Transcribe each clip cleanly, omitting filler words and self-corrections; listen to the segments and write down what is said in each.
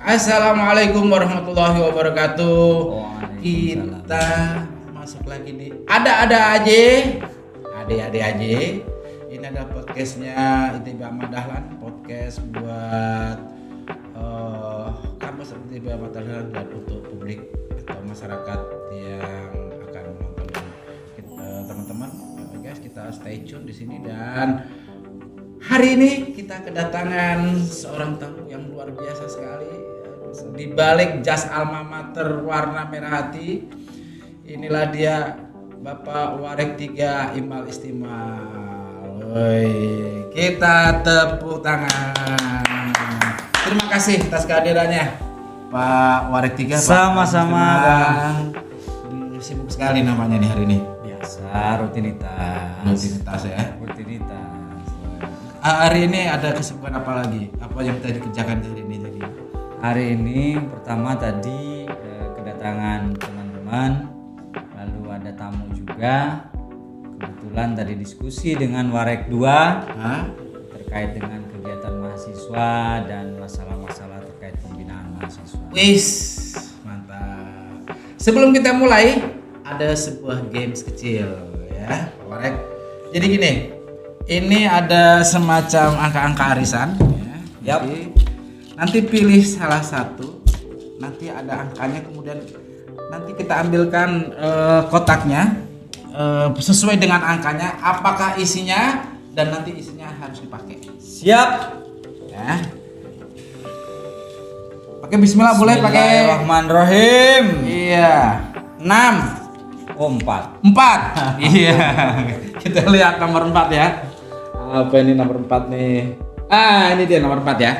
Assalamualaikum warahmatullahi wabarakatuh. Kita masuk lagi di ada aja, ade aja. Ini ada podcastnya ITB Ahmad Dahlan, podcast buat kampus ITB Ahmad Dahlan dan untuk publik atau masyarakat yang akan menonton. Teman-teman, guys, kita stay tune di sini dan hari ini kita kedatangan seorang tamu yang luar biasa sekali. Di balik jas alma mater warna merah hati, inilah dia Bapak Warek 3 Imal Istimal. Kita tepuk tangan. Terima kasih atas kehadirannya Pak Warek 3. Sama-sama Bang. Sibuk sekali namanya nih hari ini. Biasa rutinitas ya. Rutinitas. Hari ini ada kesibukan apa lagi? Apa yang tadi dikerjakan hari ini jadi? Hari ini pertama tadi kedatangan teman-teman, lalu ada tamu juga. Kebetulan tadi diskusi dengan Warek 2 terkait dengan kegiatan mahasiswa dan masalah-masalah terkait pembinaan mahasiswa. Wis, mantap. Sebelum kita mulai, ada sebuah games kecil ya, Pak Warek. Jadi gini, ini ada semacam angka-angka arisan ya. Jadi nanti pilih salah satu, nanti ada angkanya, kemudian nanti kita ambilkan kotaknya sesuai dengan angkanya, apakah isinya, dan nanti isinya harus dipakai. Siap. Ya. Pakai bismillah boleh pakai. Bismillahirrahmanirrahim. Iya. 6. Oh 4. 4. Iya. Kita lihat nomor 4 ya. Apa ini nomor 4 nih? Ini dia nomor 4 ya.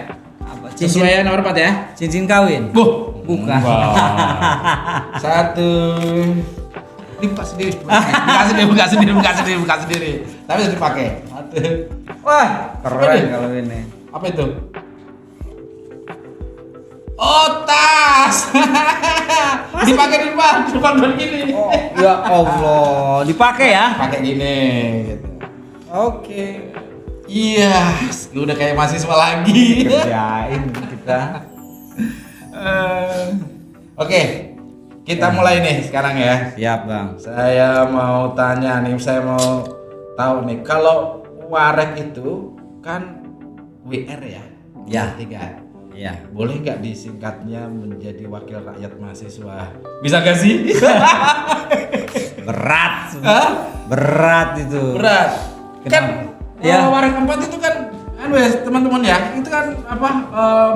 Cincin, sesuai nomor 4 ya. Cincin kawin. Bukan. Satu. Dibuka sendiri. Buka sendiri. Tapi harus dipakai. Satu. Wah, keren kalau ini. Apa itu? Oh, tas. Dipakai di depan begini. Oh, ya Allah, dipakai ya? Pakai gini gitu. Oke. Iya, udah kayak mahasiswa lagi. Kerjain kita. Oke, kita mulai nih sekarang ya. Siap Bang. Saya mau tanya nih, saya mau tahu nih, kalau Warek itu kan WR ya? Ya. 3. Iya. Boleh nggak disingkatnya menjadi wakil rakyat mahasiswa? Bisa gak sih? Berat. Hah? Berat itu. Berat. Kan ya. Warek 4 itu kan teman-teman ya, itu kan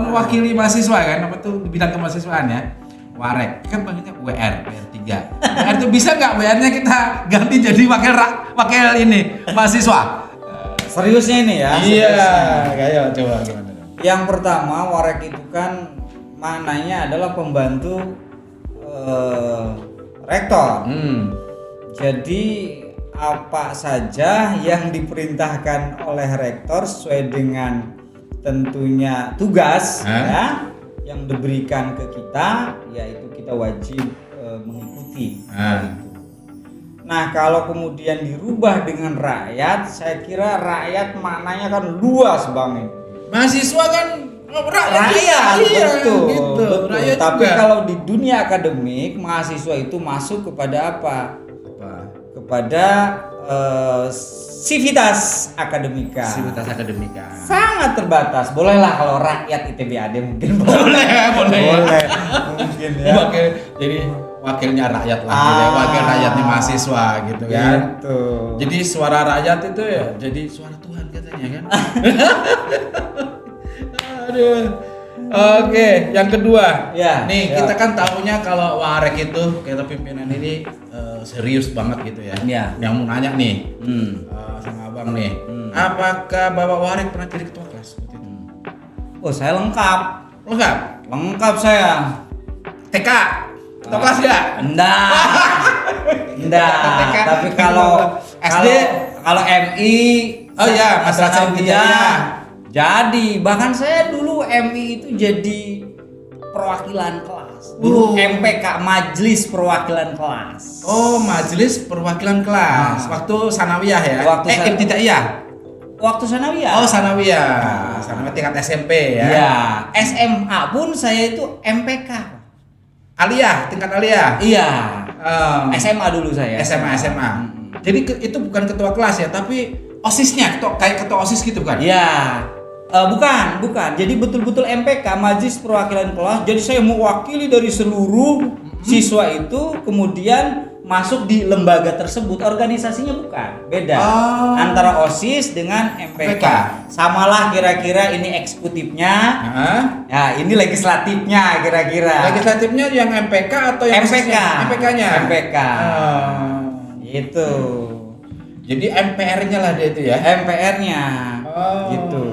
mewakili mahasiswa kan, apa tuh di bidang kemahasiswaan ya. Warek kan banyaknya WR 3. WR itu bisa nggak WR-nya kita ganti jadi wakil ini mahasiswa? Seriusnya ini ya. Iya, kayak coba gimana? Yang pertama, Warek itu kan maknanya adalah pembantu rektor. Jadi apa saja yang diperintahkan oleh rektor sesuai dengan tentunya tugas ya yang diberikan ke kita, yaitu kita wajib mengikuti. Nah, kalau kemudian dirubah dengan rakyat, saya kira rakyat maknanya kan luas Bang. Mahasiswa kan rakyat, iya, betul. Rakyat tapi juga. Kalau di dunia akademik, mahasiswa itu masuk kepada apa? Kepada sivitas akademika. Sangat terbatas. Bolehlah kalau rakyat ITB-AD mungkin boleh. Mungkin ya. Jadi wakilnya rakyat lah, wakil rakyatnya mahasiswa gitu kan. Gitu. Jadi suara rakyat itu ya jadi suara Tuhan katanya kan. Aduh. Oke, yang kedua. Ya, nih, ya. kita kan tahunya kalau Warek itu kita pimpinan ini serius banget gitu ya. Ya. Yang mau nanya nih sama abang nih, apakah Bapak Warek pernah jadi ketua kelas waktu itu? Oh, saya lengkap. Lengkap Saya. TK, ketua kelas ya? Enggak. Tapi kalau SD, kalau MI, oh iya, Madrasah Ibtidaiyah. Jadi bahkan saya dulu MI itu jadi perwakilan kelas. Dulu MPK, Majelis Perwakilan Kelas. Oh, Majelis Perwakilan Kelas. Waktu sanawiyah ya? Ibtidaiyah. Waktu sanawiyah. Oh, sanawiyah. Sanawiyah tingkat SMP ya. Iya, SMA pun saya itu MPK. Aliyah, tingkat aliyah. Iya. SMA dulu saya. SMA. Jadi itu bukan ketua kelas ya, tapi OSIS-nya, kayak ketua OSIS gitu kan? Iya. Bukan. Jadi betul-betul MPK, Majelis Perwakilan Kelas. Jadi saya mewakili dari seluruh siswa itu, kemudian masuk di lembaga tersebut. Organisasinya bukan, beda. Antara OSIS dengan MPK. Samalah kira-kira, ini eksekutifnya. Ya, ini legislatifnya kira-kira. Legislatifnya yang MPK atau yang MPK? MPK-nya. MPK. Gitu. Jadi MPR-nya lah dia itu ya. MPR-nya. Gitu.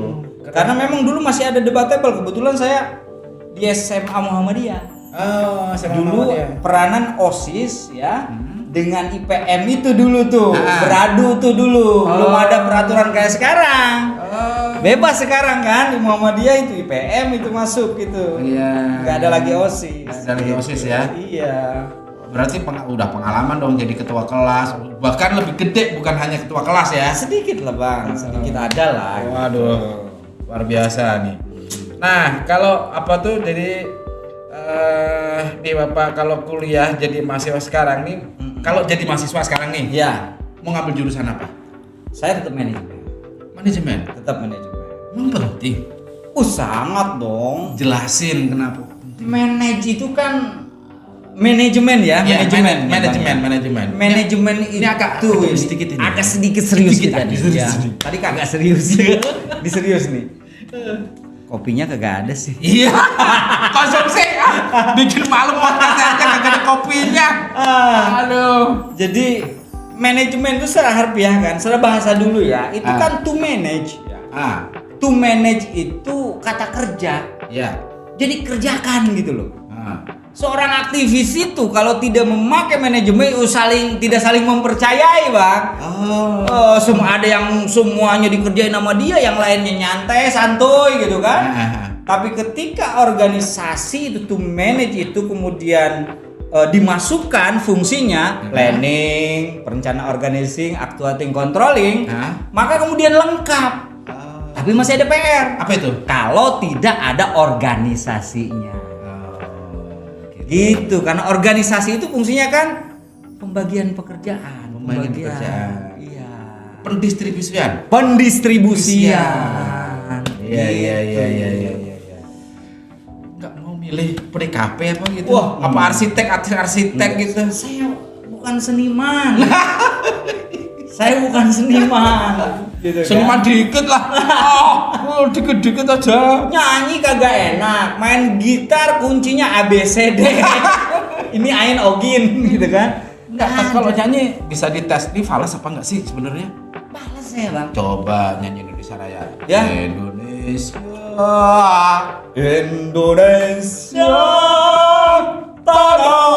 Karena memang dulu masih ada debatable. Kebetulan saya di SMA Muhammadiyah. Dulu peranan OSIS ya dengan IPM itu dulu tuh beradu tuh dulu. Belum ada peraturan kayak sekarang. Bebas sekarang kan di Muhammadiyah itu IPM itu masuk gitu. Iya. Nggak ada lagi OSIS. Nggak ada lagi OSIS ya. Iya. Berarti udah pengalaman dong jadi ketua kelas. Bahkan lebih gede, bukan hanya ketua kelas ya. Sedikit lah bang, sedikit ada lah. Waduh, luar biasa nih. Nah, kalau apa tuh jadi nih Bapak kalau kuliah jadi mahasiswa sekarang nih, kalau jadi mahasiswa sekarang nih, ya mau ngambil jurusan apa? Saya tetap manajemen. Manajemen. Tetap manajemen. Emang penting? Sangat dong. Jelasin kenapa? Manage itu kan manajemen ya, manajemen itu ini agak sedikit ini. Agak sedikit serius Sedikit, kita nih. Ya. Tadi kagak serius. Diserius nih. Kopinya kagak ada sih. Iya. Konsumsi. Bikin malu podcastnya aja kagak ada kopinya. Aduh. Jadi manajemen itu secara harfiah kan, secara bahasa dulu ya. Itu kan to manage. To manage itu kata kerja. Ya. Jadi kerjakan gitu loh. Seorang aktivis itu kalau tidak memakai manajemen tidak saling mempercayai bang. Semua ada yang semuanya dikerjain sama dia, yang lainnya nyantai santuy gitu kan. Tapi ketika organisasi itu to manage itu kemudian dimasukkan fungsinya planning, perencanaan organizing, actuating, controlling, maka kemudian lengkap. Tapi masih ada PR. Apa itu? Kalau tidak ada organisasinya. Gitu, karena organisasi itu fungsinya kan pembagian pekerjaan. Iya. Pendistribusian. Iya. Enggak mau milih PDKP apa gitu? Apa arsitek gitu? Saya bukan seniman. Gitu Seniman kan? Dikit lah. Dikit aja. Nyanyi kagak enak, main gitar kuncinya ABCD. Ini Ain Ogin gitu kan. Enggak, kalau nyanyi bisa dites nih falas apa enggak sih sebenarnya? Falas ya, Bang. Coba nyanyi Indonesia Raya. Ya. Indonesia tanah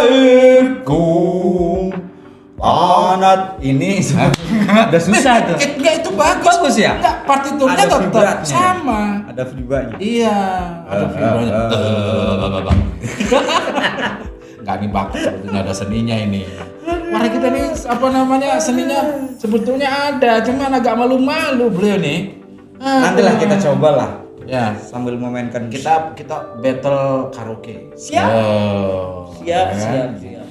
airku. Panat ini udah susah tuh. Enggak, itu bagus. Bagus ya? Enggak, partiturnya tetap sama. Ada vibranya. Iya, ada vibranya. Enggak nih bagus, sebetulnya ada seninya ini. Mari kita nih seninya sebetulnya ada, cuman agak malu-malu beliau nih. Nantilah kita cobalah. Ya, Sambil memainkan kita battle karaoke. Siap. Siap.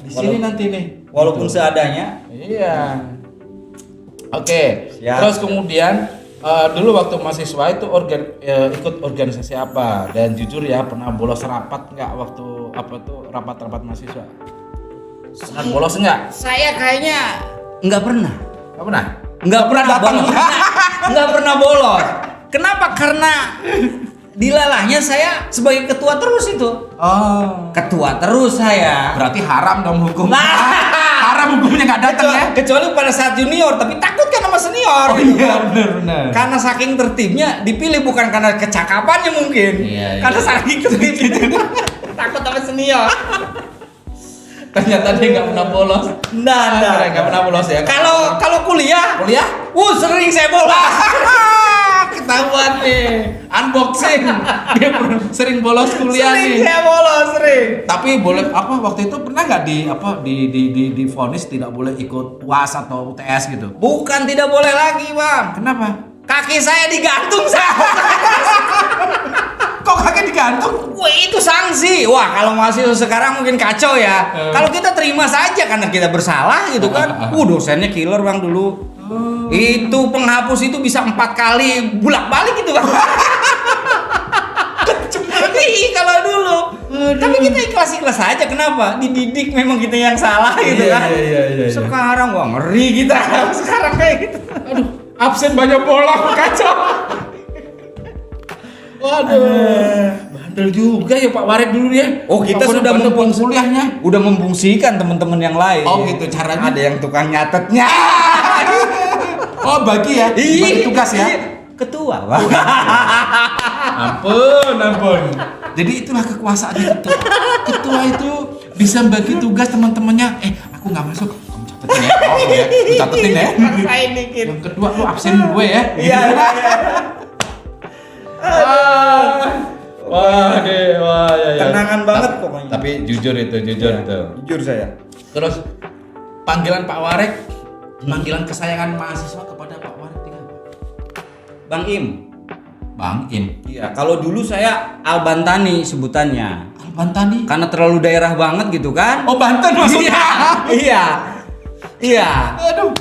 Di sini nanti nih. Walaupun seadanya. Iya. Oke. Siap. Terus kemudian dulu waktu mahasiswa itu ikut organisasi apa? Dan jujur ya, pernah bolos rapat nggak waktu rapat-rapat mahasiswa? Pernah bolos nggak? Saya kayaknya nggak pernah. Nggak pernah bolos. Nggak pernah bolos. Kenapa? Karena dilalahnya saya sebagai ketua terus itu. Ketua terus saya. Berarti haram dong hukum. Haram hukumnya nggak datang ya? Kecuali pada saat junior, tapi takut kan sama senior. Iya, benar. Karena saking tertibnya dipilih bukan karena kecakapannya mungkin. Iya. Karena saking tertibnya takut sama senior. Ternyata dia nggak pernah bolos. Nggak pernah bolos ya. Kalau kuliah, sering saya bolos. ketahuan nih. Unboxing. Dia sering bolos kuliah nih. Saya bolos sering. Tapi boleh apa waktu itu pernah nggak di vonis tidak boleh ikut UAS atau UTS gitu? Bukan tidak boleh lagi, Bang. Kenapa? Kaki saya digantung sama. Kok kaki digantung? Wah, itu sanksi. Wah, kalau mahasiswa sekarang mungkin kacau ya. Kalau kita terima saja karena kita bersalah gitu kan. Dosennya killer, Bang, dulu. Itu penghapus itu bisa 4 kali bolak-balik gitu, Bang. Ih, kalau dulu. Tapi kita ikhlas-ikhlas aja. Kenapa? Dididik memang kita yang salah gitu kan. Iya. Sekarang wah ngeri kita. Sekarang kayak gitu. Aduh, absen banyak bolak kacau. Waduh, bandel juga ya Pak Warek dulu ya. Oh, kita Pak sudah bandel kuliahnya. udah memfungsikan teman-teman yang lain. Oh gitu caranya. Ada yang tukang nyatetnya. Oh bagi ya, bagi tugas ya. Ketua, Bang. Ampun. Jadi itulah kekuasaannya ketua. Ketua itu bisa bagi tugas teman-temannya. Aku nggak masuk. Kamu catetin ya. Oh ya, aku catetin ya. Rasain dikit. Yang kedua lu absen gue ya. Iya. Wah, ya. Kenangan banget pokoknya. Tapi jujur itu. Jujur saya. Terus panggilan Pak Warek, panggilan kesayangan mahasiswa kepada Pak Warek itu apa? Bang Im. Bang Im. Iya, kalau dulu saya Albantani sebutannya. Albantani. Karena terlalu daerah banget gitu kan. Oh Banten maksudnya. Iya. Aduh.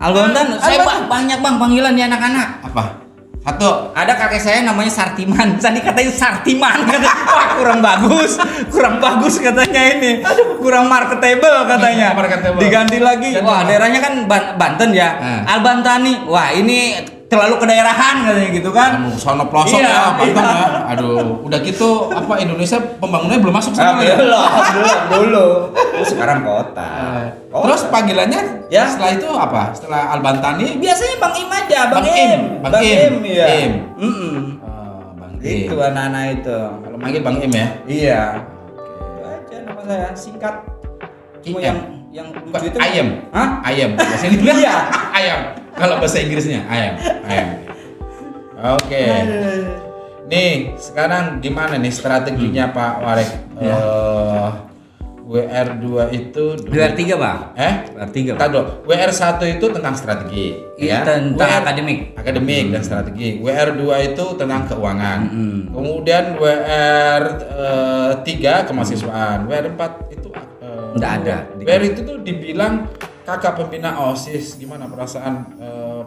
Albantan, saya Albantan. banyak Bang panggilan di anak-anak. Apa? Satu. Ada kakek saya namanya Sartiman. Tadi katanya Sartiman kata. Wah, kurang bagus katanya ini. Kurang marketable katanya. Marketable. Diganti lagi. Ganti Wah, apa? daerahnya kan Banten ya. Albantani. Wah, ini terlalu kedaerahan katanya gitu kan. Sono pelosok Iya, ya, Banten iya. ya. Aduh, udah gitu apa Indonesia pembangunannya belum masuk sana ya? Belum. Sekarang kota. Terus panggilannya Ya. setelah itu apa? Setelah Albantani? Biasanya Bang Im aja, Bang Im. Bang Im, iya. Im. Bang Bang Im. Itu anak-anak itu. Kalau manggil Bang Im ya? Iya. Itu aja nama saya, singkat. Cuma IM. yang lucu itu Ayam. Hah? Ayam. Bahasa Inggris. Iya. Ayam. Kalau bahasa Inggrisnya ayam. Oke. Nih, sekarang gimana nih strateginya Pak Warek? Ya. WR2 itu WR3, Bang. WR3, Bang. Tadi WR1 itu tentang strategi, Iya, tentang akademik. dan strategi. WR2 itu tentang keuangan. Mm-hmm. Kemudian WR3 kemahasiswaan. WR4 itu Nggak ada. WR itu tuh dibilang kakak pembina OSIS. Gimana perasaan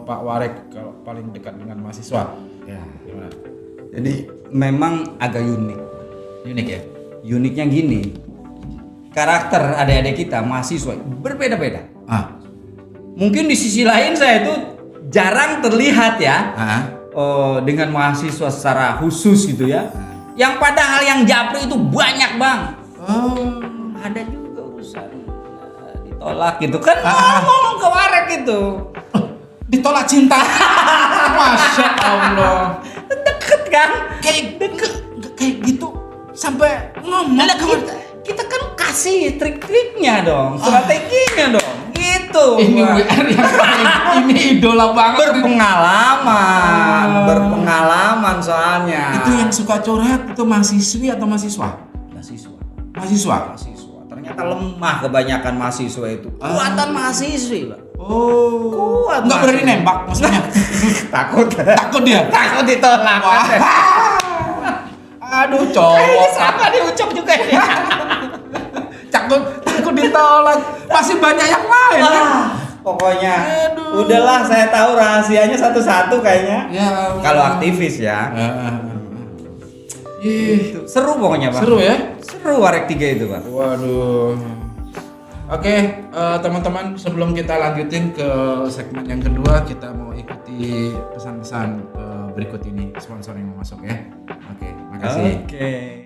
Pak Warek kalau paling dekat dengan mahasiswa? Ya. Gimana? Jadi memang agak unik. Unik ya? Uniknya gini. Karakter adik-adik kita mahasiswa berbeda-beda. Mungkin di sisi lain saya itu jarang terlihat ya. Dengan mahasiswa secara khusus gitu ya. Yang padahal yang japri itu banyak, Bang. Ada juga urusan ditolak gitu kan. Ngomong ke Warek gitu. Ditolak cinta. Masya Allah. Deket kan? Kayak gitu sampai ngomong. Kita kan kasih trik-triknya dong, strateginya dong, gitu. Ini Bang. WR yang paling ini idola banget. Berpengalaman soalnya. Itu yang suka curhat itu mahasiswi atau mahasiswa? Mahasiswa. Ternyata lemah kebanyakan mahasiswa itu. Kuatan mahasiswi, Pak. Oh. Kuat. Nggak berani nembak maksudnya. Takut dia. Takut ditolak. Aduh, cowok. Sama diucap juga ini. Takut ditolak. Masih banyak yang lain kan? Pokoknya Aduh. udahlah, saya tahu rahasianya satu-satu kayaknya. Ya. Kalau aktivis ya. Seru pokoknya, Pak. Seru ya? Seru Warek 3 itu, Pak. Waduh. Oke, teman-teman, sebelum kita lanjutin ke segmen yang kedua, kita mau ikuti pesan-pesan berikut ini, sponsor yang mau masuk ya. Oke, makasih. Oke.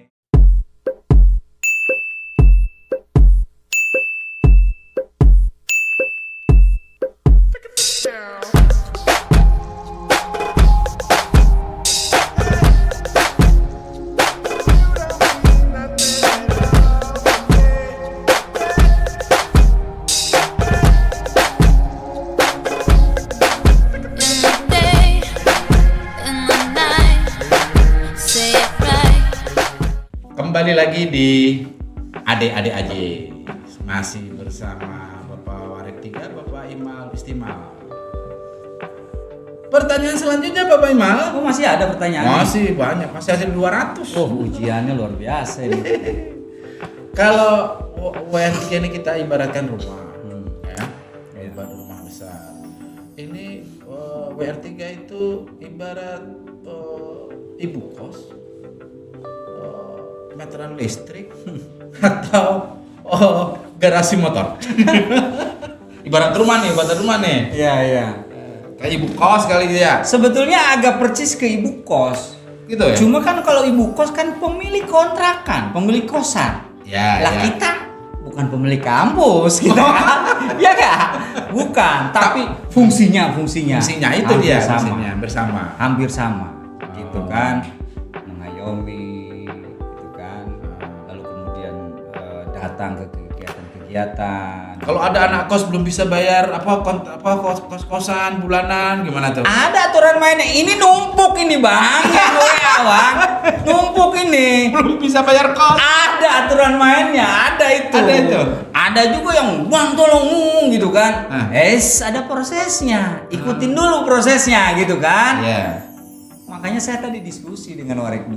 In the di Adik-adik aja masih bersama Bapak Warek 3, Bapak Imal Istimal. Pertanyaan selanjutnya Bapak Imal. Oh, masih ada pertanyaan? Masih banyak, masih hasil 200. Oh, ujiannya luar biasa ini. Kalau WR3 ini kita ibaratkan rumah, ya, ibarat rumah besar. Ini WR3 itu ibarat ibu kos, meteran listrik, atau garasi motor. Ibarat rumah nih. Iya, iya. Kayak ibu kos kali gitu ya. Sebetulnya agak persis ke ibu kos. Gitu ya. Cuma kan kalau ibu kos kan pemilik kontrakan, pemilik kosan. Ya, Lah ya. kita bukan pemilik kampus kita kan. Ya enggak? Bukan, tapi fungsinya Fungsinya itu hampir dia, sama. fungsinya bersama. Hampir sama. Gitu kan. Mengayomi gitu kan. Lalu kemudian datang ke kegiatan-kegiatan. Kalau ada anak kos belum bisa bayar kos-kosan bulanan gimana tuh? Ada aturan mainnya. Ini numpuk ini bang, ya bang. Numpuk ini. Belum bisa bayar kos. Ada aturan mainnya, ada itu. Ada itu? Ada juga yang bang tolong gitu kan. Ah. Ada prosesnya. Ikutin dulu prosesnya gitu kan. Iya. Makanya saya tadi diskusi dengan Warek 2.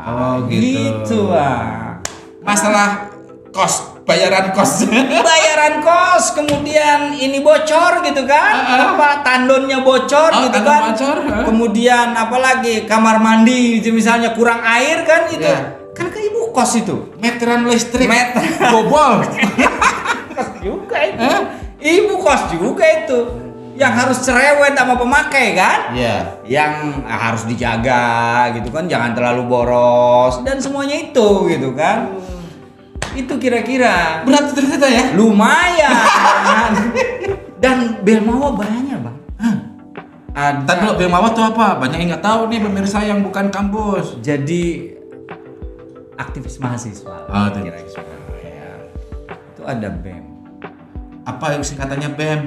Oh, gitu. Bang. Masalah kos, bayaran kos. Bayaran kos, kemudian ini bocor gitu kan, apa tandonnya bocor Oh, gitu tandon kan, bocor, kemudian apalagi kamar mandi gitu, misalnya kurang air kan itu, Ya. kan ke ibu kos itu, Meteran listrik. Meter. Bobol. Kos juga itu, ibu kos juga itu, yang harus cerewet sama pemakai kan, Iya. yang harus dijaga gitu kan, jangan terlalu boros dan semuanya itu gitu kan. Itu kira-kira Berat ternyata ya. lumayan. Dan Belmawa banyak bang. Ada. Tadi dulu Belmawa tuh apa? Banyak yang nggak tahu nih pemirsa yang bukan kampus. Jadi aktivis mahasiswa. Oh, itu. Kira-kira. Ya. Itu ada BEM. Apa yang singkatannya BEM?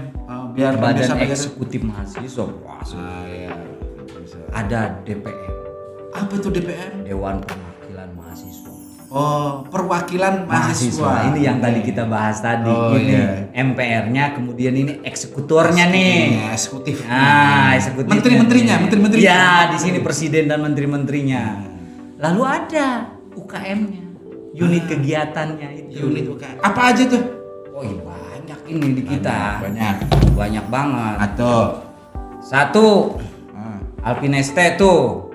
Biar Badan pemirsa belajar. Eksekutif Mahasiswa. Wah, Iya. ada DPM. Apa itu DPM? Dewan Perwakilan Mahasiswa. Oh, perwakilan mahasiswa. Ini yang tadi kita bahas tadi. Oh, ini iya. MPR-nya, kemudian ini eksekutornya nih. Eksekutif. Eksekutif. Menteri-menterinya. Ya, di sini presiden dan menteri-menterinya. Lalu ada UKM-nya, unit kegiatannya itu. Unit UKM. Apa aja tuh? Oh, iya banyak ini di kita. Banyak banget. Atau Satu, Alpineste tuh.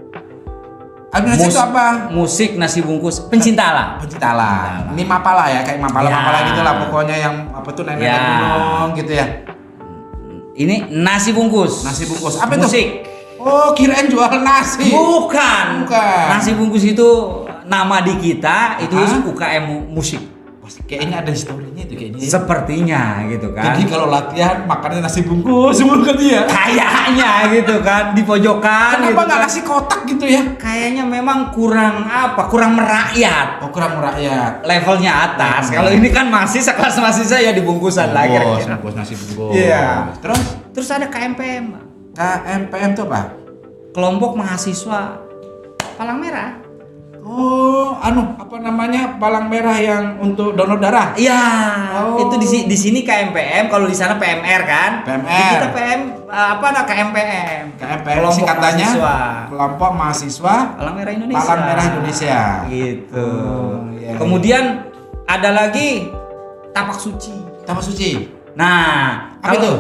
Administrasi itu apa? Musik nasi bungkus pencinta alam. Pencinta alam. Ini mapala ya, kayak mapala Ya. gitu lah pokoknya yang apa tuh nenek Ya. gunung gitu ya. Ini nasi bungkus. Nasi bungkus. Apa itu? Musik. Oh, kirain jual nasi. Bukan. Bukan. Nasi bungkus itu nama di kita itu Hah? UKM musik. Pasti kayaknya ada historinya itu kayaknya. Sepertinya gitu kan. Jadi kalau latihan makannya nasi bungkus semua kan ya. Kayaknya gitu kan di pojokan. Kenapa gitu nggak kan. kasih kotak gitu ya? Kayaknya memang kurang kurang merakyat. Oh, kurang merakyat. Levelnya atas. Kalau ini kan masih sekelas mahasiswa ya dibungkusan lagi. Bungkus nasi bungkus. Iya. Terus Terus ada KMPM, KMPM itu apa? kelompok mahasiswa Palang Merah. Oh, apa namanya? Palang merah yang untuk donor darah. Iya, Oh. itu di sini KMPM, kalau di sana PMR kan? PMR. Di kita KMPM. KMPM Kelompok singkatannya mahasiswa. kelompok mahasiswa Palang Merah Indonesia. Palang Merah Indonesia. Gitu. Iya, Kemudian ada lagi tapak suci. Tapak suci. Nah, Apa itu?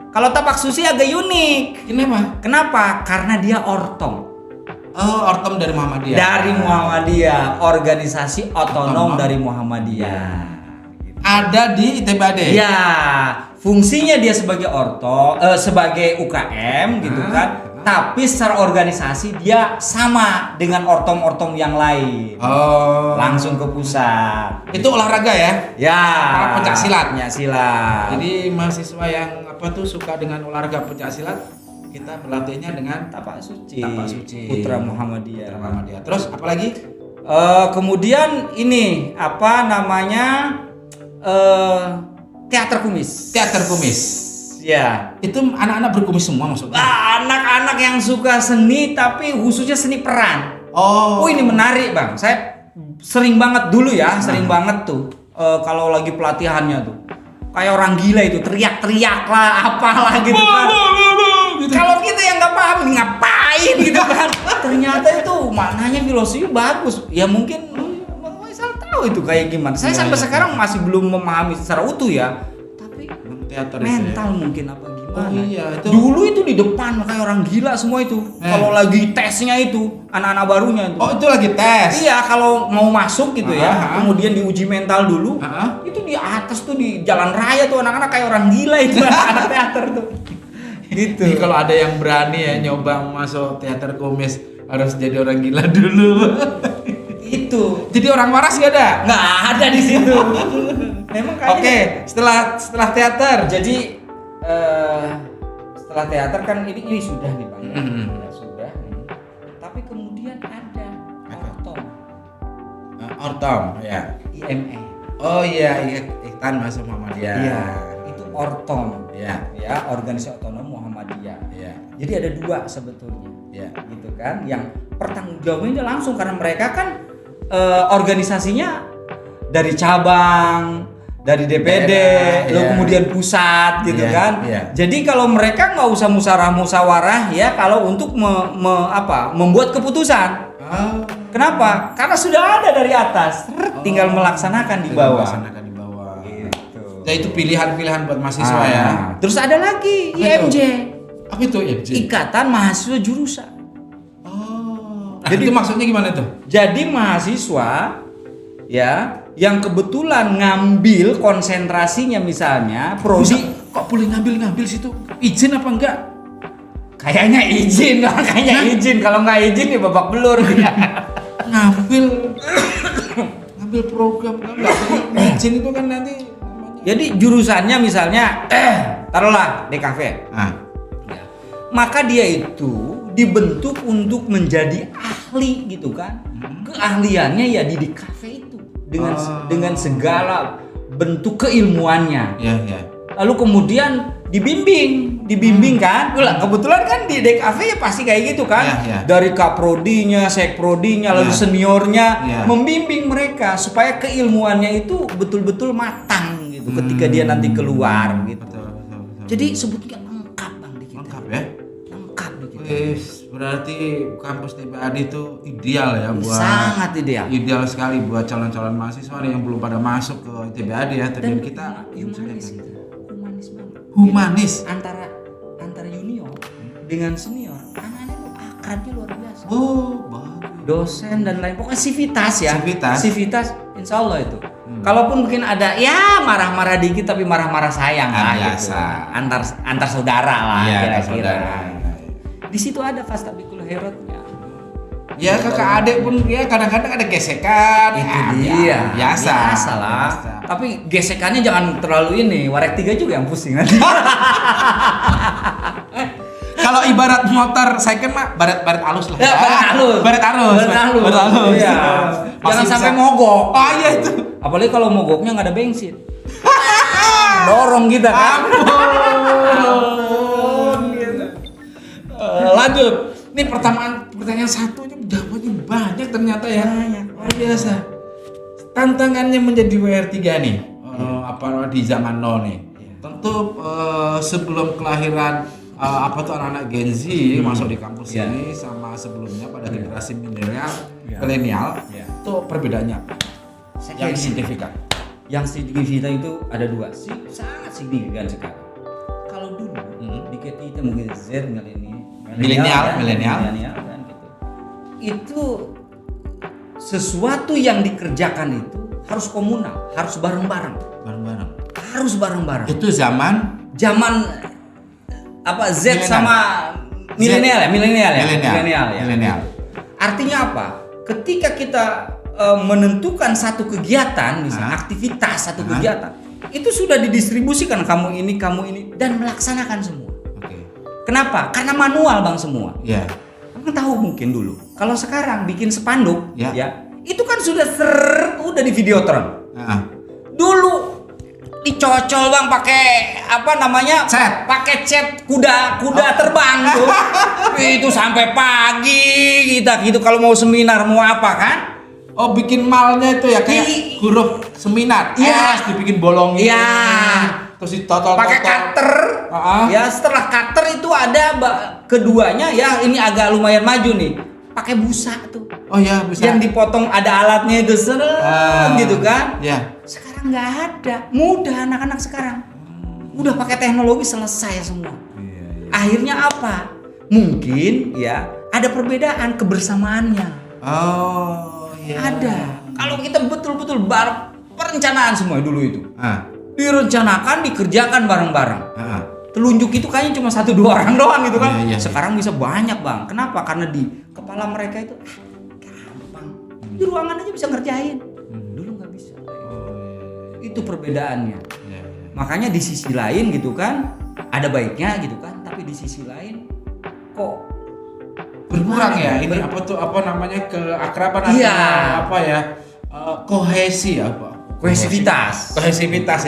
Kalau tapak suci agak unik. Kenapa? Kenapa? Karena dia ortom. Oh, ortom dari Muhammadiyah. Dari Muhammadiyah, organisasi otonom Otonom. dari Muhammadiyah. Gitu. Ada di ITBAD. Ya, fungsinya dia sebagai sebagai UKM gitu kan. Tapi secara organisasi dia sama dengan ortom-ortom yang lain. Oh. Langsung ke pusat. Itu olahraga ya? Ya. Pencak silat. Pencak silat. Jadi mahasiswa yang suka dengan olahraga pencak silat, kita berlatihnya dengan Tapak Suci. Tapak Suci. Putra Muhammadiyah. Muhammadiyah. Terus apa lagi? Kemudian ini apa namanya? Teater kumis. Teater kumis. Ya. Itu anak-anak berkumis semua maksudnya? Anak-anak yang suka seni tapi khususnya seni peran. Oh. Oh, ini menarik bang. Saya sering banget dulu ya, sering banget tuh kalau lagi pelatihannya tuh kayak orang gila itu teriak-teriak lah apalah gitu kan. Kalau kita yang nggak paham ini ngapain gitu kan. Ternyata itu maknanya filosofi bagus. Ya mungkin Bang Faisal tahu itu kayak gimana. Saya sampai sekarang masih belum memahami secara utuh ya. Tapi teater mental mungkin apa gimana. Oh iya, itu. Dulu itu di depan kayak orang gila semua itu. Kalau lagi tesnya itu anak-anak barunya itu. Oh, itu lagi tes. Iya, kalau mau masuk gitu ya, kemudian diuji mental dulu. Itu di atas tuh di jalan raya tuh anak-anak kayak orang gila itu anak teater tuh. Gitu. Nih, kalau ada yang berani ya nyoba masuk teater komis harus jadi orang gila dulu. Itu. Jadi orang waras gak ada? Nggak ada di situ. Memang kayaknya. Oke, setelah teater. Jadi setelah teater kan ini sudah nih Bang. Ya, sudah. Tapi kemudian ada ortom. Ortom, ya. IME. Oh iya, Ikatan Mahasiswa Muhammadiyah. Iya, itu ortom. Ya. Ya, Organisasi Otonom Muhammadiyah. Ya. Jadi ada dua sebetulnya. Ya. Gitu kan, yang pertanggungjawabannya langsung karena mereka kan organisasinya dari cabang, dari DPD, lalu kemudian pusat gitu kan. Jadi kalau mereka nggak usah musyawarah ya kalau untuk membuat keputusan. Kenapa? Karena sudah ada dari atas, tinggal melaksanakan di bawah. Gitu. Nah, itu pilihan-pilihan buat mahasiswa ya. Terus ada lagi IMJ. Apa itu IMJ? Ikatan Mahasiswa Jurusan. Jadi itu maksudnya gimana tuh? Jadi mahasiswa ya yang kebetulan ngambil konsentrasinya misalnya prodi. Kok boleh ngambil situ? Izin apa enggak? Kayaknya izin lah, izin. Kalau nggak izin ya babak belur. ngambil program nggak izin itu kan nanti namanya. Jadi jurusannya misalnya taruhlah DKV. Maka dia itu dibentuk untuk menjadi ahli gitu kan. Keahliannya ya di DKV itu dengan segala bentuk keilmuannya. Ya. Lalu kemudian dibimbing kan. Kebetulan kan di DKV ya pasti kayak gitu kan. Dari kaprodinya, sekprodinya, lalu seniornya membimbing mereka supaya keilmuannya itu betul-betul matang gitu ketika dia nanti keluar gitu. Betul. Jadi sebutnya lengkap Bang di kita. Lengkap ya? Lengkap di kita. Berarti kampus TPAD itu ideal ya buat sangat ideal. Ideal sekali buat calon-calon mahasiswa yang belum pada masuk ke TPAD ya. Dan kita humanis gitu. Humanis banget. Humanis antara junior dengan senior. Anak-anak itu akrabnya luar biasa. Bagus. Dosen dan lain pokoknya civitas ya. Civitas insya Allah itu. Kalaupun mungkin ada ya marah-marah dikit tapi marah-marah sayang lah biasa. Gitu. Antar saudara lah kira-kira. Di situ ada fastabiqul khairatnya. Ya kakak adik pun ya kadang-kadang ada gesekan. Itu dia. Biasa lah. Tapi gesekannya jangan terlalu ini. Warek 3 juga yang pusing nanti. Kalau ibarat motor second mah baret halus lah. Ya, baret halus. Iya. Jangan sampai mogok. Oh iya itu. Apalagi kalau mogoknya nggak ada bensin. Dorong kita kan. Lanjut. Ini pertanyaan satunya jawabannya banyak ternyata ya. Luar biasa. Tantangannya menjadi WR3 nih. Di zaman now nih. Tentu sebelum kelahiran anak-anak Gen Z masuk di kampus ini sama sebelumnya pada generasi milenial itu perbedaannya apa? Yang signifikan. Yang signifikan itu ada dua sih, sangat signifikan sekali. Kalau dulu di kita mungkin Z milenial kan gitu. Itu sesuatu yang dikerjakan itu harus komunal, harus bareng-bareng. Harus bareng-bareng. Itu zaman apa Z sama milenial ya. Artinya apa? Ketika kita menentukan satu kegiatan, misalnya aktivitas satu kegiatan, itu sudah didistribusikan kamu ini dan melaksanakan semua. Kenapa? Karena manual Bang semua. Kamu tahu mungkin dulu. Kalau sekarang bikin spanduk, itu kan sudah udah di Videotron. Dulu dicocol Bang pakai pakai cat kuda terbang tuh. Itu sampai pagi kita gitu kalau mau seminar mau apa kan Oh, bikin malnya itu ya kayak huruf seminar. Iya. S dibikin bolongin. Iya. Terus ditotol. Pakai cutter. Ya, setelah cutter itu ada keduanya ya, ini agak lumayan maju nih. Pakai busa tuh. Oh ya, bisa. Yang dipotong ada alatnya itu gitu kan. Ya. Sekarang nggak ada. Mudah anak-anak sekarang. Udah pakai teknologi selesai semua. Iya. Akhirnya apa? Mungkin ya ada perbedaan kebersamaannya. Oh, iya. Ada. Kalau kita betul-betul perencanaan semua dulu itu. Direncanakan, dikerjakan bareng-bareng. Telunjuk itu kayaknya cuma 1-2 orang doang gitu kan. Iya. Sekarang bisa banyak, Bang. Kenapa? Karena di kepala mereka itu gampang. Di ruangan aja bisa ngerjain. Dulu nggak bisa. Itu perbedaannya. Iya. Makanya di sisi lain gitu kan, ada baiknya gitu kan, tapi di sisi lain kok Berkurang ya. Ini apa namanya keakraban atau Iya. apa ya? Kohesi apa? Kohesivitas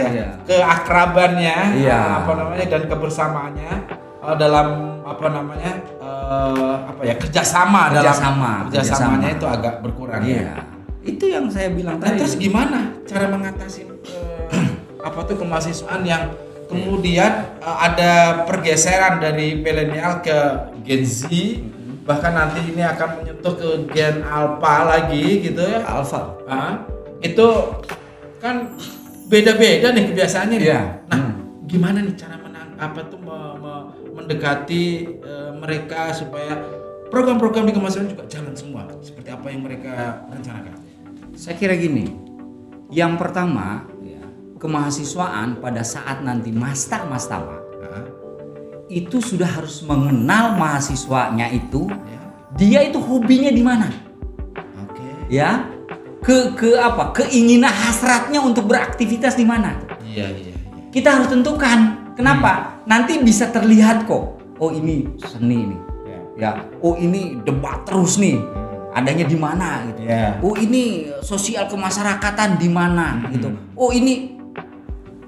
ya. Iya. Keakrabannya, Iya. apa namanya, dan kebersamaannya dalam apa namanya, kerjasamanya itu agak berkurang. Iya. Itu yang saya bilang Nah, tadi. terus gimana cara mengatasi kemahasiswaan yang kemudian ada pergeseran dari milenial ke Gen Z, bahkan nanti ini akan menyentuh ke Gen Alpha lagi gitu ya? Alpha. Itu kan beda-beda nih kebiasaannya nih. Iya. Nah, gimana nih cara mendekati mereka supaya program-program di kemahasiswaan juga jalan semua seperti apa yang mereka rencanakan? Saya kira gini. Yang pertama, ya, kemahasiswaan pada saat nanti mastama itu sudah harus mengenal mahasiswanya itu, dia itu hobinya di mana. Oke. Ya. Keinginan hasratnya untuk beraktivitas di mana? Iya. Kita harus tentukan. Kenapa? Nanti bisa terlihat kok. Oh, ini seni nih. Ya. Oh, ini debat terus nih. Adanya di mana gitu. Iya. Oh, ini sosial kemasyarakatan di mana gitu. Oh, ini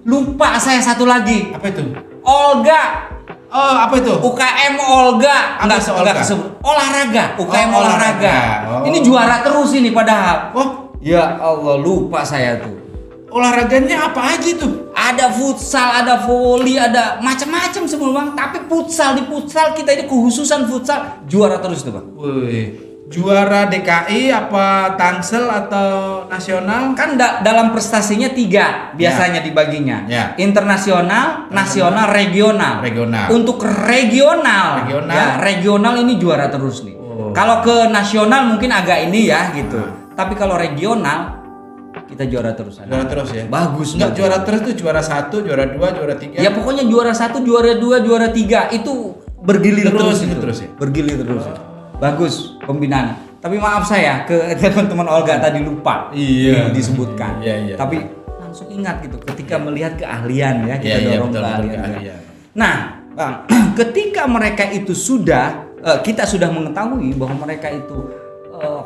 lupa saya satu lagi. Apa itu? Olga. Oh, apa itu? UKM Olga. Apa itu Olga? Kesebut. Olahraga. UKM Oh, olahraga. oh. Ini juara terus ini padahal. Oh, Ya Allah, lupa saya tuh. olahraganya apa aja tuh? Ada futsal, ada voli, ada macam-macam semua Bang. Tapi di futsal kita ini kekhususan futsal juara terus tuh Bang. Wih, juara DKI apa Tangsel atau nasional? Kan dalam prestasinya 3 biasanya dibaginya. Ya. Internasional, nasional, regional. Regional. Untuk regional ini juara terus nih. Oh. Kalau ke nasional mungkin agak ini ya gitu. Tapi kalau regional kita juara terus. Juara terus ya. Bagus. Enggak, juara terus tuh juara 1, juara 2, juara 3. Ya pokoknya juara 1, juara 2, juara 3 itu bergilir terus Gitu itu. terus ya? Bergilir terus. Bagus pembinaan. Tapi maaf saya ke teman-teman Olga tadi lupa disebutkan. Iya. Tapi langsung ingat gitu ketika melihat keahlian ya kita Iya, dorong betul, keahlian. Nah, Bang, ketika mereka itu kita sudah mengetahui bahwa mereka itu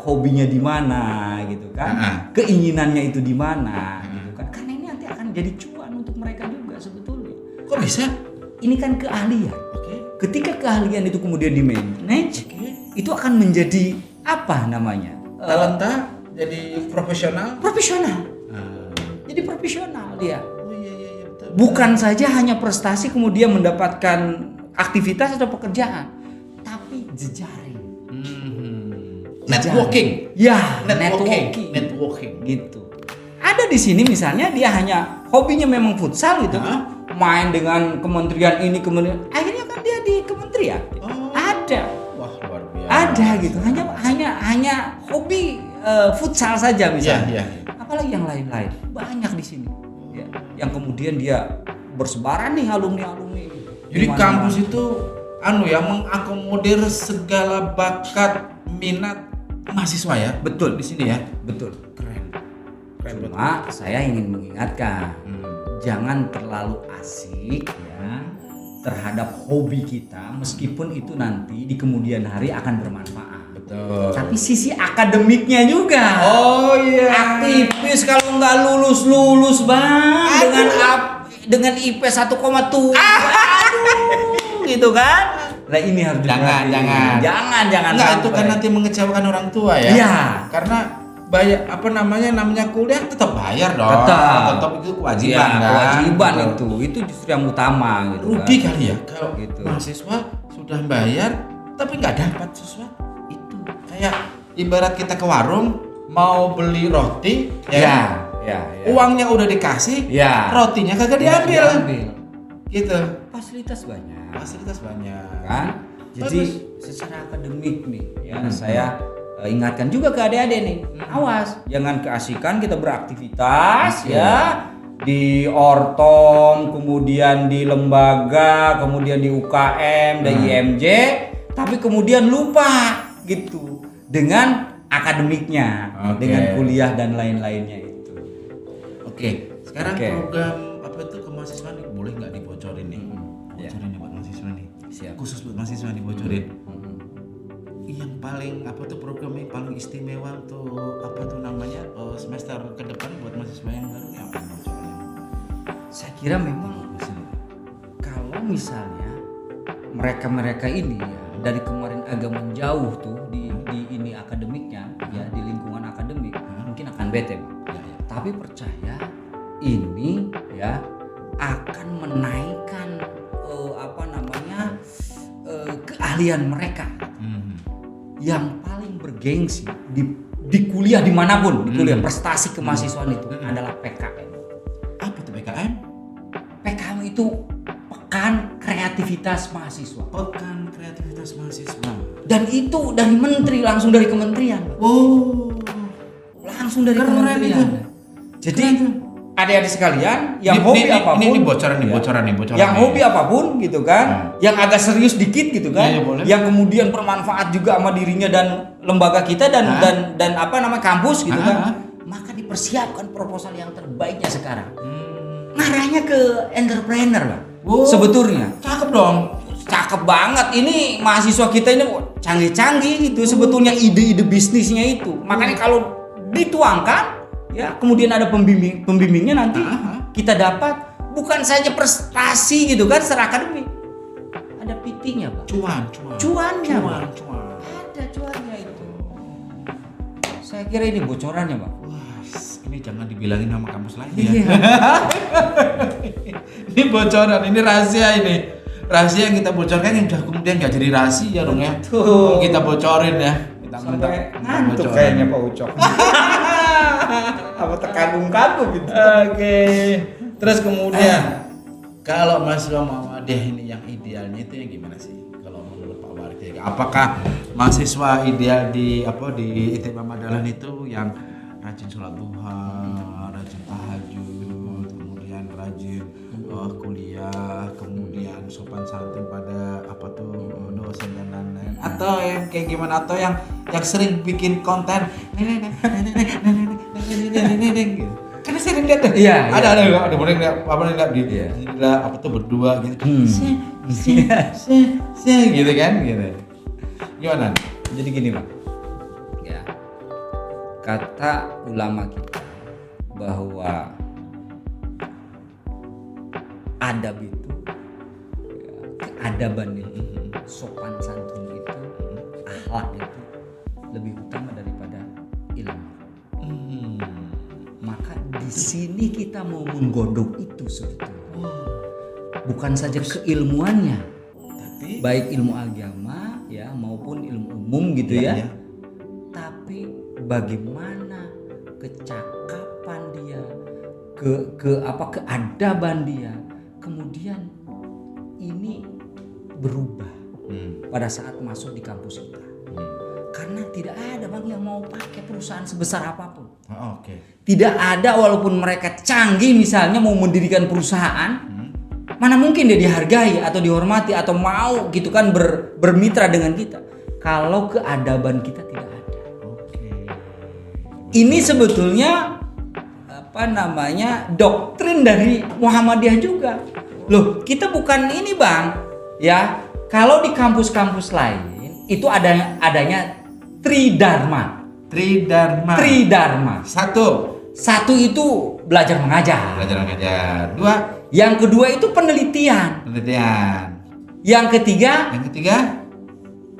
hobinya di mana gitu kan, keinginannya itu di mana gitu kan, karena ini nanti akan jadi cuan untuk mereka juga sebetulnya. Kok bisa? Ini kan keahlian. Ketika keahlian itu kemudian di manage, itu akan menjadi apa namanya? Talenta jadi profesional. Jadi profesional dia. Oh iya betul. Bukan saja hanya prestasi kemudian mendapatkan aktivitas atau pekerjaan, tapi jejaring. Networking. Ya, Networking. Gitu. Ada di sini misalnya dia hanya hobinya memang futsal gitu, main dengan kementerian ini akhirnya kan dia di kementerian. Ada. Wah, luar biasa. Ada gitu. Hanya hobi futsal saja misalnya. Iya. Apalagi yang lain-lain. Banyak di sini. Ya, yang kemudian dia bersebaran nih alumni. Jadi kampus itu mengakomodir segala bakat minat mahasiswa ya. Betul di sini ya. Betul. Keren Cuma saya ingin mengingatkan, jangan terlalu asik ya terhadap hobi kita, meskipun itu nanti di kemudian hari akan bermanfaat. Betul. Tapi sisi akademiknya juga. Oh iya. Aktivis kalau nggak lulus Bang, dengan IP 1,7. Aduh, gitu kan? Nah ini harus Jangan. jangan Enggak, itu kan sampai. nanti mengecewakan orang tua ya. Iya. Karena bayar namanya kuliah tetap bayar dong. Tetap itu kewajiban ya, kan. Kewajiban gitu. Itu justru yang utama gitu. Rugi kan. kali ya kalau Gitu. mahasiswa sudah bayar tapi nggak dapat sesuatu. Itu kayak ibarat kita ke warung mau beli roti Ya. uangnya udah dikasih, Ya. rotinya kagak Nggak diambil. Gitu. Fasilitas banyak. Fasilitas banyak. Kan? Jadi secara akademik nih ya saya ingatkan juga ke adik-adik nih, awas jangan keasikan kita beraktivitas ya di ortom, kemudian di lembaga, kemudian di UKM dan IMJ, tapi kemudian lupa gitu dengan akademiknya, dengan kuliah dan lain-lainnya itu. Oke, sekarang program apa itu kemahasiswaan nih, boleh nggak dibocorin nih? Bocorin nih buat mahasiswa nih. Siap. Khusus buat mahasiswa dibocorin. Yang paling apa tuh program yang paling istimewa untuk apa tuh namanya semester ke depan buat mahasiswa yang baru ya apa bocorin? Saya kira memang kalau misalnya mereka ini ya dari kemarin agak menjauh tuh di ini akademiknya ya di lingkungan akademik mungkin akan bete. Tapi percaya ini ya akan menaikkan keahlian mereka yang paling bergengsi di kuliah dimanapun di kuliah prestasi kemahasiswaan itu adalah PKM. Apa tuh PKM? PKM itu pekan kreativitas mahasiswa. Pekan kreativitas mahasiswa. Dan itu dari menteri langsung dari kementerian. Oh, Langsung dari keren kementerian. itu. Jadi adik-adik sekalian yang hobi apapun ini bocoran nih. Yang hobi apapun gitu kan, yang agak serius dikit gitu kan, boleh. yang kemudian bermanfaat juga sama dirinya dan lembaga kita dan apa namanya kampus gitu kan, maka dipersiapkan proposal yang terbaiknya sekarang. Ngarahnya ke entrepreneur, Bang. Sebetulnya. Cakep dong. Cakep banget. Ini mahasiswa kita ini canggih-canggih gitu sebetulnya ide-ide bisnisnya itu. Makanya kalau dituangkan ya kemudian ada pembimbingnya nanti kita dapat bukan saja prestasi gitu kan secara akademik, ada PT-nya, Pak. Cuannya ada cuannya itu. Saya kira ini bocorannya, Pak. Wah, ini jangan dibilangin sama kampus lain ya. Iya. Ini bocoran, ini rahasia ini. Rahasia yang kita bocorkan yang udah kemudian nggak jadi rahasia dong ya. Betul. Kita bocorin ya. Kita Sampai minta ngantuk bocoran. kayaknya Pak Ucok. Apa terkagum-kagum gitu. Oke. Terus kemudian kalau mahasiswa Muhammadiyah ini yang idealnya itu yang gimana sih? Kalau menurut Pak Wardi, apakah mahasiswa ideal di ITB Madalan itu yang rajin sholat duha, rajin tahajud, kemudian rajin kuliah, kemudian sopan santun pada dosen dan lain-lain, atau yang kayak gimana, atau yang sering bikin konten gitu. Karena sering lihat deh. Iya, ada boleh lihat di berdua gitu. Gitu kan gitu. Gimana? Jadi gini, Pak. Ya. Kata ulama kita bahwa adab itu keadaban itu, sopan santun itu, akhlak itu lebih utama daripada ilmu. Maka di sini kita mau menggodok itu sebetulnya. Bukan saja keilmuannya, tapi baik ilmu agama ya maupun ilmu umum gitu ya. Tapi bagaimana kecakapan dia, keadaban dia, kemudian ini berubah pada saat masuk di kampus kita. Karena tidak ada, Bang, yang mau pakai perusahaan sebesar apapun. Tidak ada, walaupun mereka canggih misalnya mau mendirikan perusahaan, mana mungkin dia dihargai atau dihormati atau mau gitu kan bermitra dengan kita kalau keadaban kita tidak ada. Ini sebetulnya doktrin dari Muhammadiyah juga. Loh, kita bukan ini, Bang. Ya, kalau di kampus-kampus lain itu adanya Tridharma. Satu itu belajar mengajar. Dua, yang kedua itu penelitian. Yang ketiga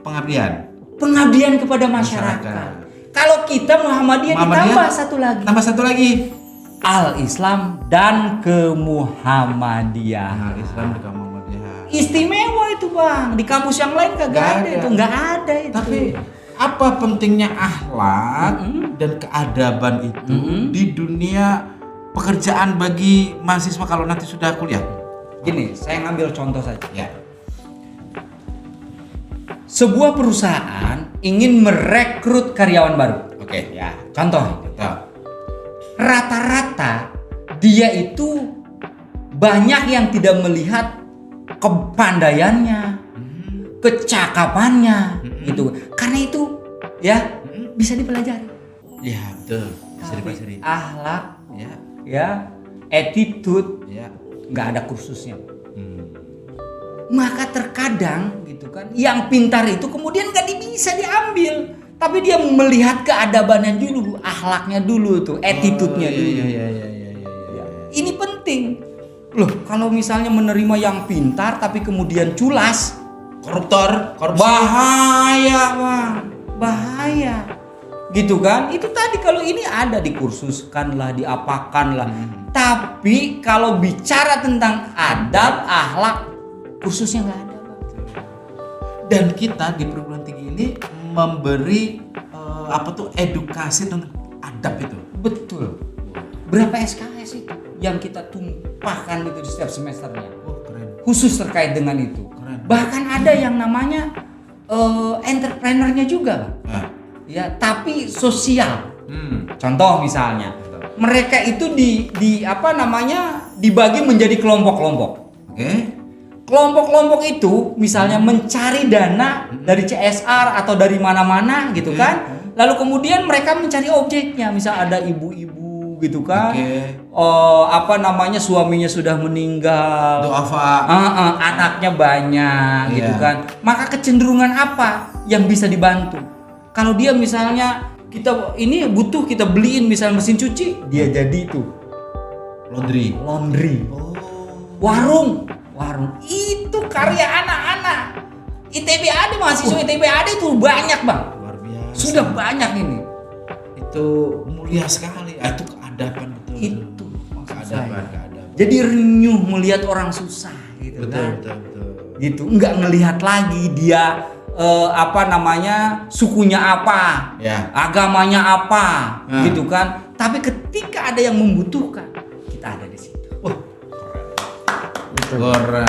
pengabdian kepada masyarakat. Kalau kita Muhammadiyah ditambah satu lagi. Tambah satu lagi. Al-Islam dan Kemuhammadiyahan. Nah, Islam di Muhammadiyah. Istimewa itu Bang. Di kampus yang lain kagak ada itu, nggak ada itu. Tapi apa pentingnya akhlak dan keadaban itu di dunia pekerjaan bagi mahasiswa kalau nanti sudah kuliah? Gini, saya ngambil contoh saja. Ya. Sebuah perusahaan ingin merekrut karyawan baru. Oke. Ya, contoh. Betul. Rata-rata dia itu banyak yang tidak melihat kepandaiannya, kecakapannya, gitu. Karena itu, ya bisa dipelajari. Ya betul. Bisa dipelajari. Akhlak, Ya. attitude, Ya. nggak ada kursusnya. Maka terkadang gitu kan, yang pintar itu kemudian nggak bisa diambil, tapi dia melihat keadabannya dulu, akhlaknya dulu tuh, attitude-nya dulu. Iya. Ini penting. Loh, kalau misalnya menerima yang pintar tapi kemudian culas, Koruptor, korupsi. bahaya, Bang. Bahaya. Gitu kan? Itu tadi kalau ini ada dikursuskan lah, diapakan lah. Tapi kalau bicara tentang adab, akhlak, kursusnya nggak ada, Bang. Dan kita di perguruan tinggi ini memberi edukasi tentang adab itu. Betul. Berapa SKS itu yang kita tumpahkan itu di setiap semesternya. Oh, keren. Khusus terkait dengan itu. Keren. Bahkan ada yang namanya entrepreneurnya juga, Bang. Nah. Ya, tapi sosial. Contoh misalnya, mereka itu dibagi menjadi kelompok-kelompok. Oke. Kelompok-kelompok itu misalnya mencari dana dari CSR atau dari mana-mana gitu kan. Lalu kemudian mereka mencari objeknya, misal ada ibu-ibu gitu kan. Suaminya sudah meninggal. Duafa. Anaknya banyak gitu kan. Maka kecenderungan apa yang bisa dibantu? Kalau dia misalnya kita beliin misalnya mesin cuci, dia jadi itu Laundry. Oh. Warung itu karya anak-anak ITB ada, mahasiswa ITB ada itu banyak, Bang. Luar biasa. Sudah banyak ini. Itu mulia sekali. Itu keadaban betul. Itu maksud keadaban. Jadi renyuh melihat orang susah gitu. Betul. Gitu, enggak ngelihat lagi dia sukunya apa, agamanya apa, gitu kan. Tapi ketika ada yang membutuhkan, kita ada di situ. Keren.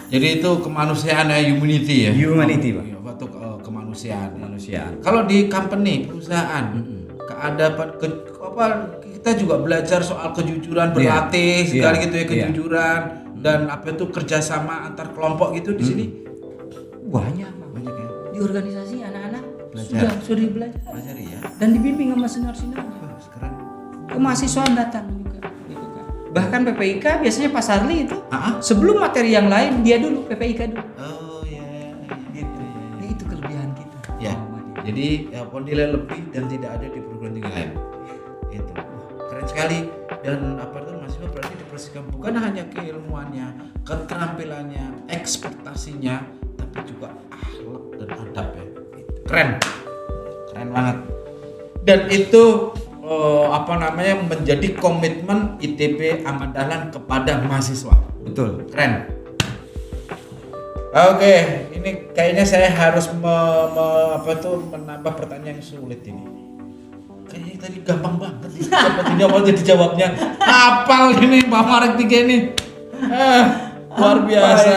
Jadi itu kemanusiaan humanity ya. Humanity, Pak. Waktu kemanusiaan. Kalau di company, perusahaan, keadaban kita juga belajar soal kejujuran, berlatih segala gitu ya, kejujuran dan kerjasama antar kelompok gitu di sini. Banyak ya. Di organisasi anak-anak sudah belajar ya. Dan dibimbing sama senior-seniornya. Sekarang kemahasiswaan datang juga gitu kan. Bahkan PPIK biasanya Pak Sarli itu sebelum materi yang lain dia dulu PPIK dulu. Oh ya, gitu. Ya, itu kelebihan kita. Ya. Jadi nilai lebih dan tidak ada di perguruan tinggi lain. Itu keren sekali. Dan mahasiswa berarti dipersiapkan bukan hanya keilmuannya, keterampilannya, ekspertasinya, tapi juga akhlak dan adab ya. Keren banget. Dan itu menjadi komitmen ITB Ahmad Dahlan kepada mahasiswa. Betul. Keren. Oke, ini kayaknya saya harus menambah pertanyaan yang sulit ini. Kayaknya tadi gampang banget nih. Dijawabnya. Hafal ini Pak Marek 3 ini. Luar biasa.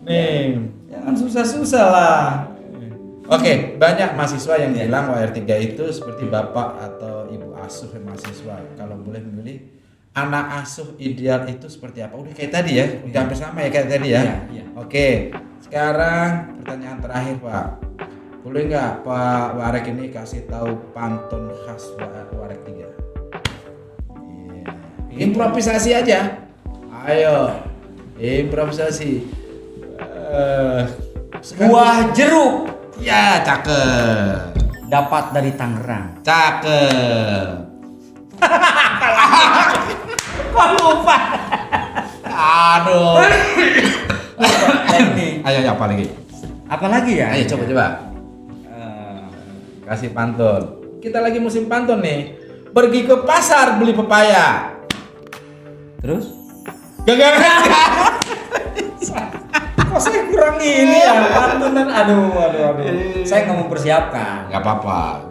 Nih, jangan susah-susah lah. Oke, banyak mahasiswa yang bilang WR3 itu seperti bapak atau ibu asuh mahasiswa. Kalau boleh memilih, anak asuh ideal itu seperti apa? Udah kayak tadi ya, udah hampir sama ya kayak tadi ya. Iya. Oke, sekarang pertanyaan terakhir Pak. Boleh nggak Pak Warek ini kasih tahu pantun khas WR3? Improvisasi aja. Ayo, improvisasi. Buah jeruk. Ya, cakep. Dapat dari Tangerang. Cakep. Kok lupa? Aduh. Ayo apa lagi? Apa lagi ya? Ayo coba. kasih pantun. Kita lagi musim pantun nih. Pergi ke pasar beli pepaya. Terus? Gagal. Kok saya kurang ini ya pantunan? Aduh. Saya nggak mempersiapkan. Gak apa-apa.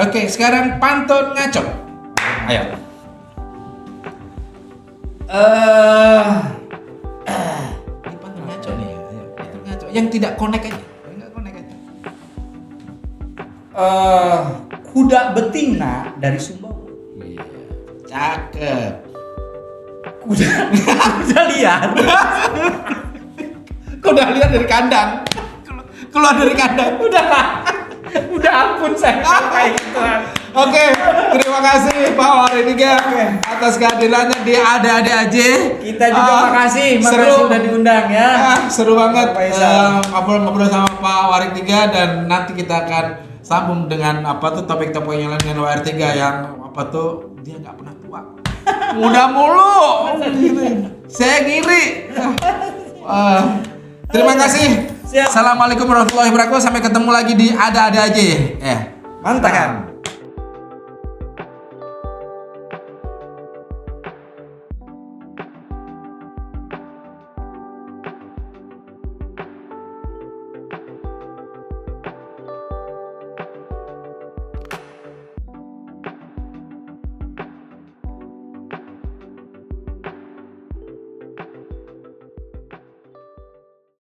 Oke, sekarang pantun ngaco. Ayo. Ini pantun ngaco nih ya. Ayo, pantun ngaco. Yang tidak connect aja. Enggak connect aja. Kuda betina dari Sumbawa. Iya. Cakep. Kuda liar. Kau udah lihat dari kandang. Keluar dari kandang. Udah ampun saya kayak gitu. Oke, terima kasih Pak Warediga atas kehadirannya di Ada aja. Kita juga makasih seru. udah diundang ya. Seru banget Pak Faisal. ngobrol-ngobrol sama Pak Warediga, dan nanti kita akan sambung dengan topik-topik yang lain dengan WR3 yang dia nggak pernah tua. Muda mulu. Saya ngiri. Terima kasih. Siap. Assalamualaikum warahmatullahi wabarakatuh. Sampai ketemu lagi di Ada aja. Mantap.